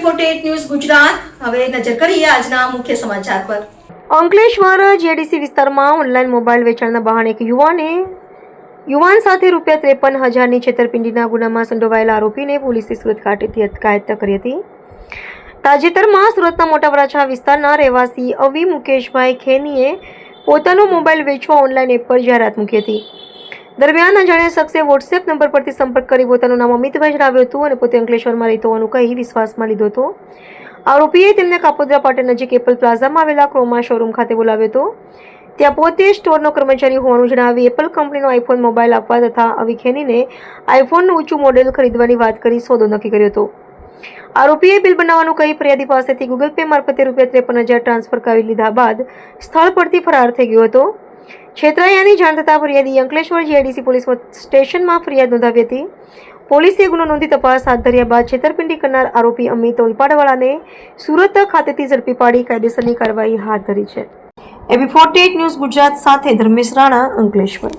AB48 news Gujarat. હવે નજર કરીએ આજના મુખ્ય સમાચાર પર. અંકલેશ્વર જેડીસી વિસ્તારમાં ઓનલાઈન મોબાઈલ વેચાણના બહાને એક યુવાન સાથે ₹53,000ની છેતરપિંડીના ગુનામાં સંડોવાયેલા આરોપીને પોલીસે સુરત ખાતેથી અટકાયત કરી હતી. તાજેતરમાં સુરતના મોટા વરાછા વિસ્તારના રહેવાસી અવી મુકેશભાઈ ખેનીએ પોતાનો મોબાઈલ વેચવા ઓનલાઈન એપ પર જાહેરાત મૂકી હતી. દરમિયાન અજાણ્યા શખ્સે વોટ્સએપ નંબર પરથી સંપર્ક કરી પોતાનું નામ અમિતભાઈ જણાવ્યું હતું અને પોતે અંકલેશ્વરમાં રહેતો હોવાનું કહી વિશ્વાસમાં લીધો હતો. આરોપીએ તેમને કાપોદ્રા પાટણ નજીક એપલ પ્લાઝામાં આવેલા ક્રોમા શોરૂમ ખાતે બોલાવ્યો હતો. ત્યાં પોતે સ્ટોરનો કર્મચારી હોવાનું જણાવી એપલ કંપનીનો આઈફોન મોબાઈલ આપવા તથા અવી ખેનીને આઈફોનનું ઊંચું મોડેલ ખરીદવાની વાત કરી સોદો નક્કી કર્યો હતો. આરોપીએ બિલ બનાવવાનું કહી ફરિયાદી પાસેથી ગૂગલ પે મારફતે ₹53,000 ટ્રાન્સફર કરી લીધા બાદ સ્થળ પરથી ફરાર થઈ ગયો હતો. છેતરાયાની જાણ થતાં ફરિયાદી અંકલેશ્વર જીઆઈડીસી પોલીસ સ્ટેશનમાં ફરિયાદ નોંધાવી હતી. પોલીસે ગુનો નોંધી તપાસ હાથ ધર્યા બાદ છેતરપિંડી કરનાર આરોપી અમિત ઓલપાડવાળાને સુરત ખાતેથી ઝડપી પાડી કાયદેસરની કાર્યવાહી હાથ ધરી છે. AB48 ન્યૂઝ ગુજરાત સાથે ધર્મેશ રાણા, અંકલેશ્વર.